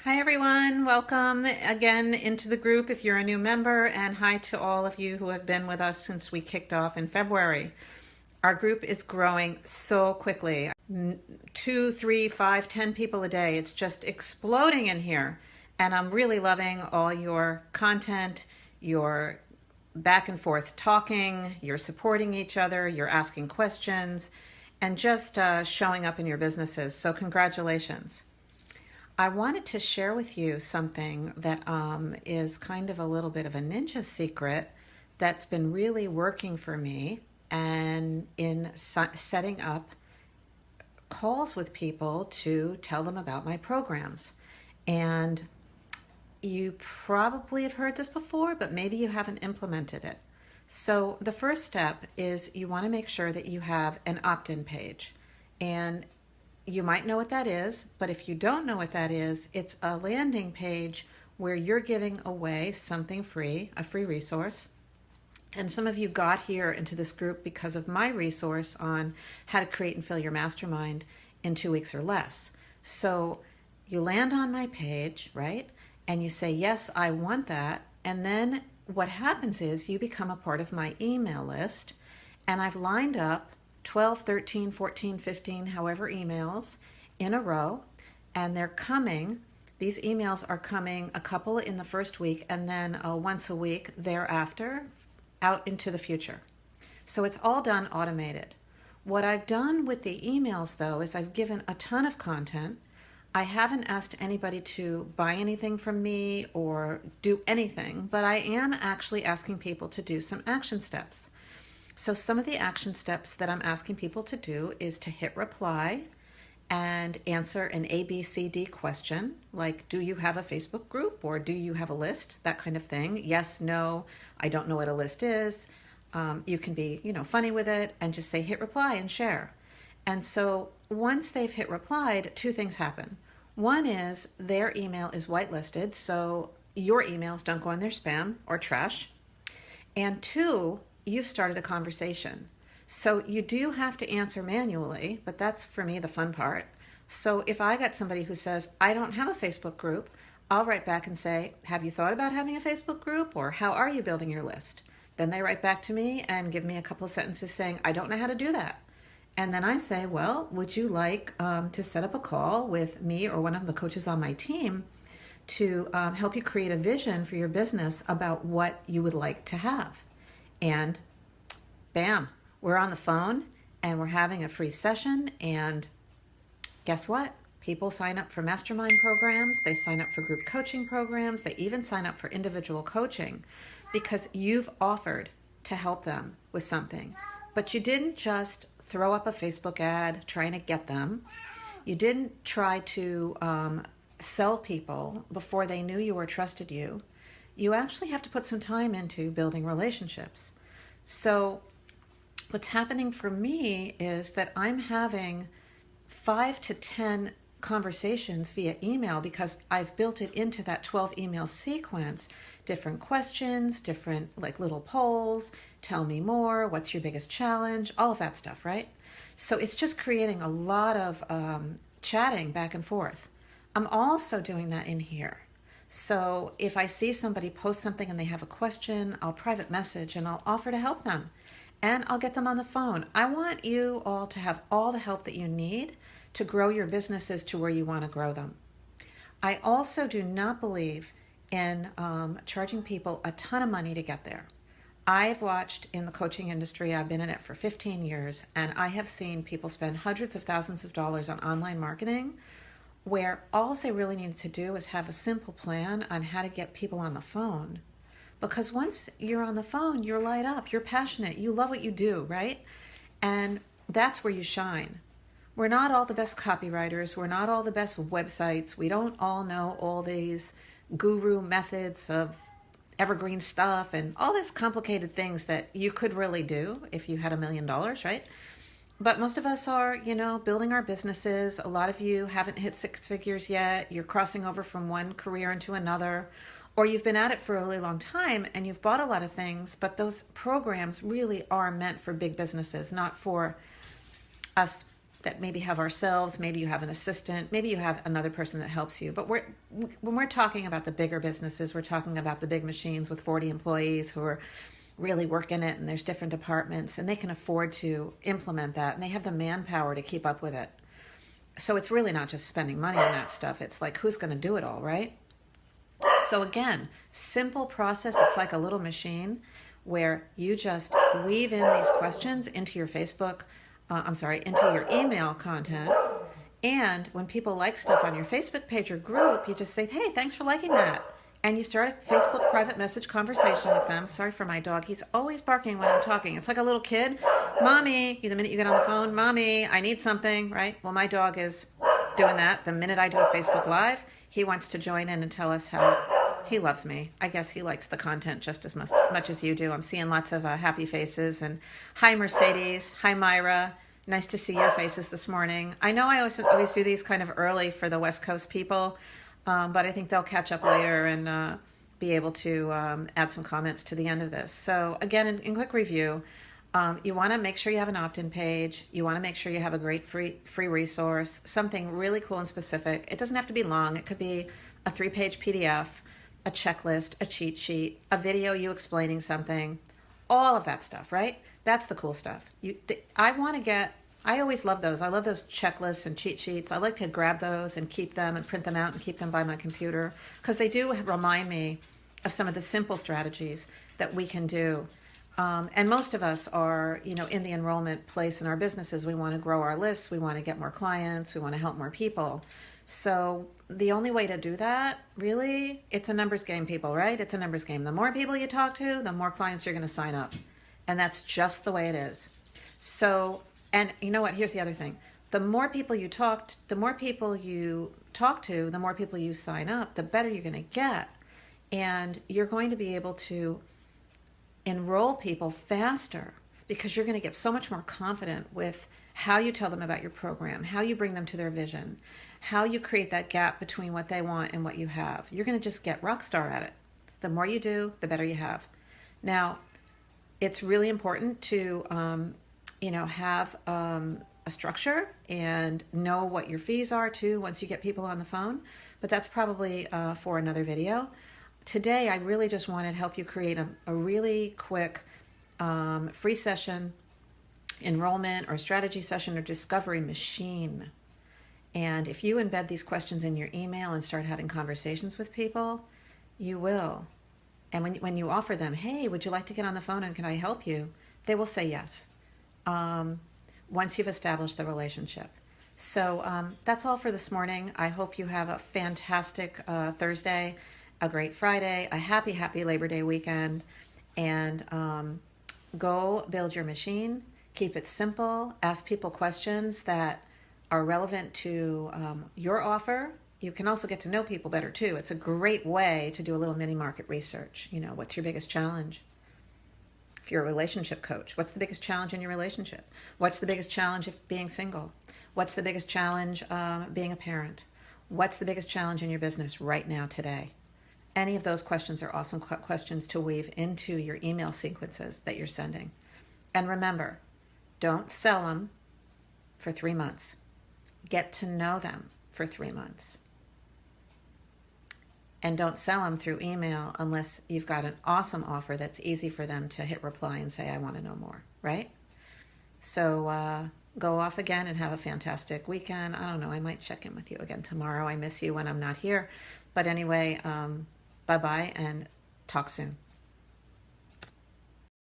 Hi everyone, welcome again into the group if you're a new member, and hi to all of you who have been with us since we kicked off in February. Our group is growing so quickly. 2, 3, 5, 10 people a day. It's just exploding in here. And I'm really loving all your content, your back and forth talking, you're supporting each other, you're asking questions, and just showing up in your businesses. So, congratulations. I wanted to share with you something that is kind of a little bit of a ninja secret that's been really working for me and in setting up calls with people to tell them about my programs. And you probably have heard this before, but maybe you haven't implemented it. So, the first step is you want to make sure that you have an opt in page. And you might know what that is, but if you don't know what that is, it's a landing page where you're giving away something free, a free resource. And some of you got here into this group because of my resource on how to create and fill your mastermind in 2 weeks or less. So you land on my page, right? And you say, yes, I want that. And then what happens is you become a part of my email list. And I've lined up 12, 13, 14, 15, however emails in a row. And they're coming. These emails are coming a couple in the first week and then once a week thereafter out into the future. So it's all done automated. What I've done with the emails though is I've given a ton of content. I haven't asked anybody to buy anything from me or do anything, but I am actually asking people to do some action steps. So some of the action steps that I'm asking people to do is to hit reply and answer an ABCD question, like, do you have a Facebook group or do you have a list? That kind of thing. Yes, no, I don't know what a list is. You can be, funny with it and just say hit reply and share. And so once they've hit replied, two things happen. One is their email is whitelisted, so your emails don't go in their spam or trash. And two, you've started a conversation. So you do have to answer manually, but that's for me the fun part. So if I got somebody who says, I don't have a Facebook group, I'll write back and say, have you thought about having a Facebook group, or how are you building your list? Then they write back to me and give me a couple of sentences saying, I don't know how to do that. And then I say, well, would you like to set up a call with me or one of the coaches on my team to help you create a vision for your business about what you would like to have? And bam, we're on the phone and we're having a free session. And guess what? People sign up for mastermind programs, they sign up for group coaching programs, they even sign up for individual coaching because you've offered to help them with something. But you didn't just throw up a Facebook ad trying to get them. You didn't try to sell people before they knew you or trusted you. You actually have to put some time into building relationships. So what's happening for me is that I'm having 5 to 10 conversations via email because I've built it into that 12 email sequence. Different questions, different like little polls, tell me more, what's your biggest challenge, all of that stuff, right? So it's just creating a lot of chatting back and forth. I'm also doing that in here. So if I see somebody post something and they have a question, I'll private message and I'll offer to help them. And I'll get them on the phone. I want you all to have all the help that you need to grow your businesses to where you want to grow them. I also do not believe in charging people a ton of money to get there. I've watched in the coaching industry, I've been in it for 15 years, and I have seen people spend hundreds of thousands of dollars on online marketing where all they really needed to do is have a simple plan on how to get people on the phone. Because once you're on the phone, you're light up, you're passionate, you love what you do, right? And that's where you shine. We're not all the best copywriters, we're not all the best websites, we don't all know all these guru methods of evergreen stuff and all these complicated things that you could really do if you had $1 million, right? But most of us are, building our businesses. A lot of you haven't hit 6 figures yet. You're crossing over from one career into another, or you've been at it for a really long time and you've bought a lot of things, but those programs really are meant for big businesses, not for us that maybe have ourselves, maybe you have an assistant, maybe you have another person that helps you. But when we're talking about the bigger businesses, we're talking about the big machines with 40 employees who are really working it, and there's different departments, and they can afford to implement that, and they have the manpower to keep up with it. So it's really not just spending money on that stuff. It's like, who's going to do it all, right? So again, simple process. It's like a little machine where you just weave in these questions into your into your email content. And when people like stuff on your Facebook page or group, you just say, hey, thanks for liking that. And you start a Facebook private message conversation with them. Sorry for my dog. He's always barking when I'm talking. It's like a little kid. Mommy, the minute you get on the phone, Mommy, I need something, right? Well, my dog is doing that. The minute I do a Facebook Live, he wants to join in and tell us how he loves me. I guess he likes the content just as much as you do. I'm seeing lots of happy faces. And hi, Mercedes. Hi, Myra. Nice to see your faces this morning. I know I always do these kind of early for the West Coast people, but I think they'll catch up later and be able to add some comments to the end of this. So again, in quick review, you want to make sure you have an opt-in page. You want to make sure you have a great free resource, something really cool and specific. It doesn't have to be long. It could be a 3-page PDF, a checklist, a cheat sheet, a video you explaining something, all of that stuff, right? That's the cool stuff. I always love those. I love those checklists and cheat sheets. I like to grab those and keep them and print them out and keep them by my computer because they do remind me of some of the simple strategies that we can do. And most of us are, in the enrollment place in our businesses. We want to grow our lists. We want to get more clients. We want to help more people. So the only way to do that, really, it's a numbers game, people, right? It's a numbers game. The more people you talk to, the more clients you're going to sign up. And that's just the way it is. So, and you know what? Here's the other thing. The more people you talk to, the more people you sign up, the better you're going to get. And you're going to be able to enroll people faster because you're going to get so much more confident with how you tell them about your program, how you bring them to their vision, how you create that gap between what they want and what you have. You're going to just get rock star at it. The more you do, the better you have. Now, it's really important to, have a structure and know what your fees are too once you get people on the phone. But that's probably for another video. Today, I really just wanted to help you create a really quick free session, enrollment or strategy session or discovery machine. And if you embed these questions in your email and start having conversations with people, you will. And when you offer them, hey, would you like to get on the phone and can I help you? They will say yes once you've established the relationship. So that's all for this morning. I hope you have a fantastic Thursday, a great Friday, a happy Labor Day weekend, and go build your machine. Keep it simple. Ask people questions that are relevant to your offer. You can also get to know people better too. It's a great way to do a little mini market research. What's your biggest challenge? If you're a relationship coach, what's the biggest challenge in your relationship? What's the biggest challenge of being single? What's the biggest challenge being a parent? What's the biggest challenge in your business right now today? Any of those questions are awesome questions to weave into your email sequences that you're sending. And remember, don't sell them for 3 months. Get to know them for 3 months. And don't sell them through email unless you've got an awesome offer that's easy for them to hit reply and say, I want to know more, right? So go off again and have a fantastic weekend. I don't know, I might check in with you again tomorrow. I miss you when I'm not here. But anyway, bye-bye and talk soon.